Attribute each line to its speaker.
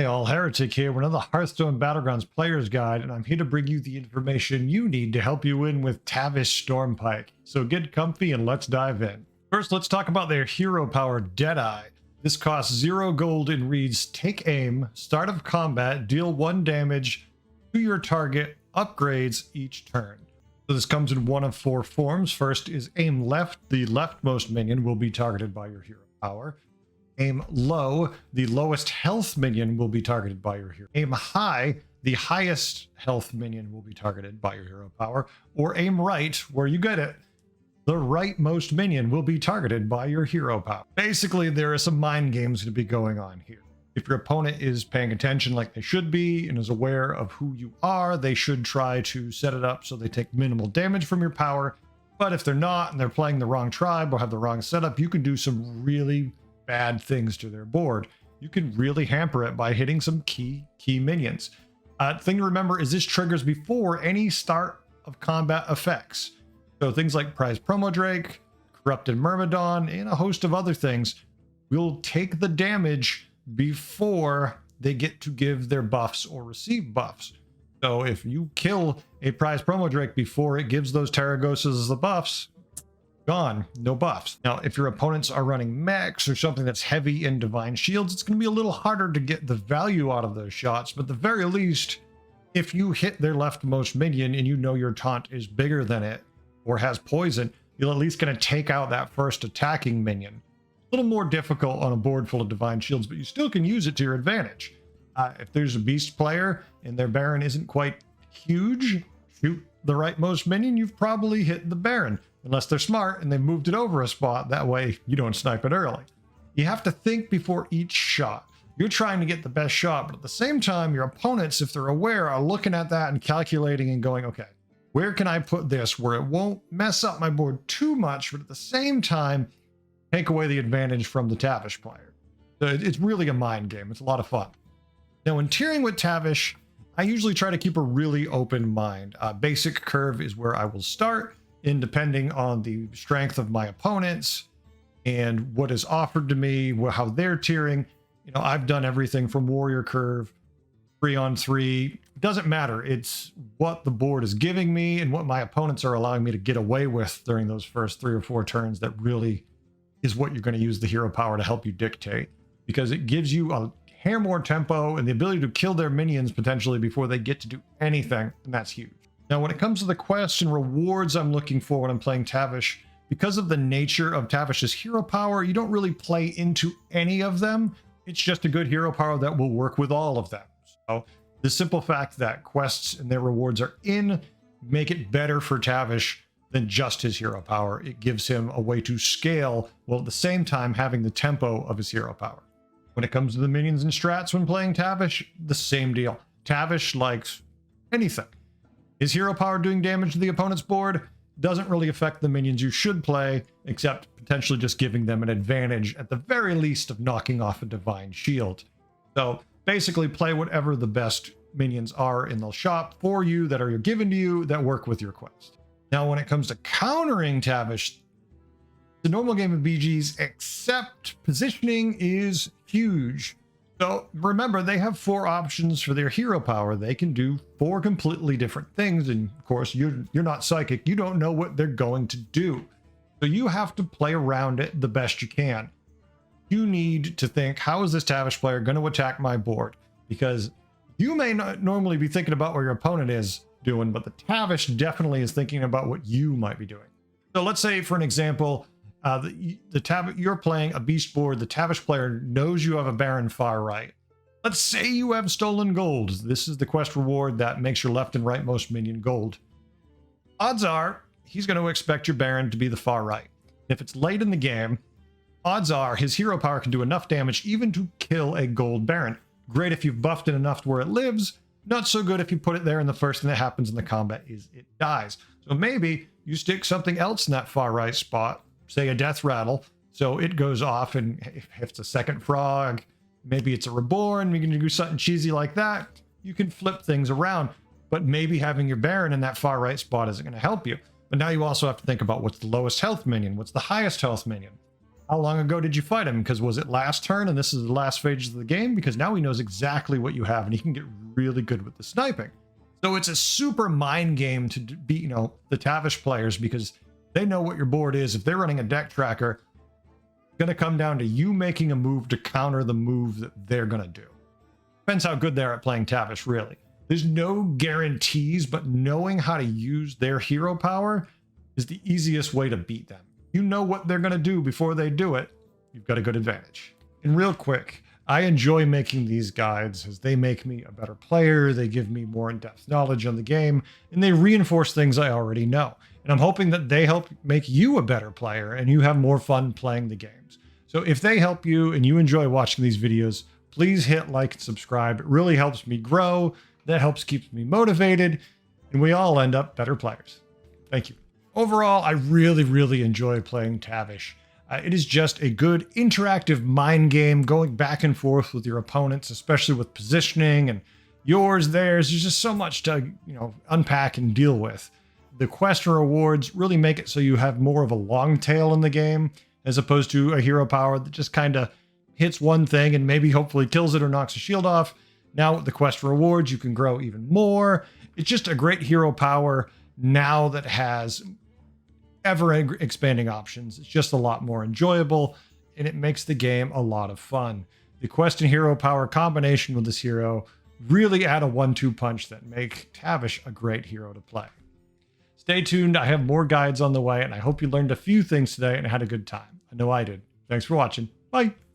Speaker 1: Hey all, Heretic here with another Hearthstone Battlegrounds Players Guide, and I'm here to bring you the information you need to help you win with Tavish Stormpike. So get comfy and let's dive in. First, let's talk about their hero power, Deadeye. This costs 0 gold and reads, take aim, start of combat, deal 1 damage to your target, upgrades each turn. So this comes in one of 4 forms. First is aim left, the leftmost minion will be targeted by your hero power. Aim low, the lowest health minion will be targeted by your hero. Aim high, the highest health minion will be targeted by your hero power. Or aim right, where you get it, the rightmost minion will be targeted by your hero power. Basically, there are some mind games to be going on here. If your opponent is paying attention like they should be and is aware of who you are, they should try to set it up so they take minimal damage from your power. But if they're not and they're playing the wrong tribe or have the wrong setup, you can do some really bad things to their board. You can really hamper it by hitting some key minions. Thing to remember is this triggers before any start of combat effects. So things like Prize Promo Drake, Corrupted Myrmidon, and a host of other things will take the damage before they get to give their buffs or receive buffs. So if you kill a Prize Promo Drake before it gives those Tarragosas the buffs, gone, no buffs. Now, if your opponents are running mechs or something that's heavy in Divine Shields, it's going to be a little harder to get the value out of those shots, but at the very least, if you hit their leftmost minion and you know your taunt is bigger than it or has poison, you're at least going to take out that first attacking minion. A little more difficult on a board full of Divine Shields, but you still can use it to your advantage. If there's a beast player and their Baron isn't quite huge, shoot the rightmost minion, you've probably hit the Baron. Unless they're smart and they moved it over a spot, that way you don't snipe it early. You have to think before each shot. You're trying to get the best shot, but at the same time, your opponents, if they're aware, are looking at that and calculating and going, okay, where can I put this where it won't mess up my board too much, but at the same time, take away the advantage from the Tavish player. So it's really a mind game. It's a lot of fun. Now, when tiering with Tavish, I usually try to keep a really open mind. Basic curve is where I will start. And depending on the strength of my opponents and what is offered to me, how they're tiering, you know, I've done everything from warrior curve, 3-on-3. Doesn't matter. It's what the board is giving me and what my opponents are allowing me to get away with during those first 3 or 4 turns that really is what you're going to use the hero power to help you dictate, because it gives you a hair more tempo and the ability to kill their minions potentially before they get to do anything, and that's huge. Now, when it comes to the quests and rewards I'm looking for when I'm playing Tavish, because of the nature of Tavish's hero power, you don't really play into any of them. It's just a good hero power that will work with all of them. So the simple fact that quests and their rewards are in make it better for Tavish than just his hero power. It gives him a way to scale while at the same time having the tempo of his hero power. When it comes to the minions and strats when playing Tavish, the same deal. Tavish likes anything. His hero power doing damage to the opponent's board doesn't really affect the minions you should play, except potentially just giving them an advantage at the very least of knocking off a Divine Shield. So basically play whatever the best minions are in the shop for you that are given to you that work with your quest. Now, when it comes to countering Tavish, the normal game of BGs, except positioning, is huge. So remember, they have 4 options for their hero power. They can do 4 completely different things. And of course, you're not psychic. You don't know what they're going to do. So you have to play around it the best you can. You need to think, how is this Tavish player going to attack my board? Because you may not normally be thinking about what your opponent is doing, but the Tavish definitely is thinking about what you might be doing. So let's say, for an example, you're playing a beast board. The Tavish player knows you have a Baron far right. Let's say you have stolen gold. This is the quest reward that makes your left and rightmost minion gold. Odds are he's going to expect your Baron to be the far right. If it's late in the game, odds are his hero power can do enough damage even to kill a gold Baron. Great if you've buffed it enough to where it lives. Not so good if you put it there and the first thing that happens in the combat is it dies. So maybe you stick something else in that far right spot, say a death rattle, so it goes off, and if it's a second frog, maybe it's a reborn, you can do something cheesy like that. You can flip things around, but maybe having your Baron in that far right spot isn't going to help you. But now you also have to think about what's the lowest health minion, what's the highest health minion. How long ago did you fight him? Because was it last turn and this is the last phase of the game? Because now he knows exactly what you have and he can get really good with the sniping. So it's a super mind game to beat, the Tavish players, because they know what your board is. If they're running a deck tracker, it's going to come down to you making a move to counter the move that they're going to do. Depends how good they are at playing Tavish, really. There's no guarantees, but knowing how to use their hero power is the easiest way to beat them. You know what they're going to do before they do it. You've got a good advantage. And real quick, I enjoy making these guides as they make me a better player. They give me more in-depth knowledge on the game, and they reinforce things I already know. And I'm hoping that they help make you a better player and you have more fun playing the games. So if they help you and you enjoy watching these videos, please hit like and subscribe. It really helps me grow. That helps keep me motivated, and we all end up better players. Thank you. Overall, I really enjoy playing Tavish. It is just a good interactive mind game, going back and forth with your opponents, especially with positioning and yours, theirs. There's just so much to unpack and deal with. The quest and rewards really make it so you have more of a long tail in the game, as opposed to a hero power that just kind of hits one thing and maybe hopefully kills it or knocks a shield off. Now with the quest and rewards, you can grow even more. It's just a great hero power now that has ever expanding options. It's just a lot more enjoyable, and it makes the game a lot of fun. The quest and hero power combination with this hero really add a 1-2 punch that make Tavish a great hero to play. Stay tuned. I have more guides on the way, and I hope you learned a few things today and had a good time. I know I did. Thanks for watching. Bye.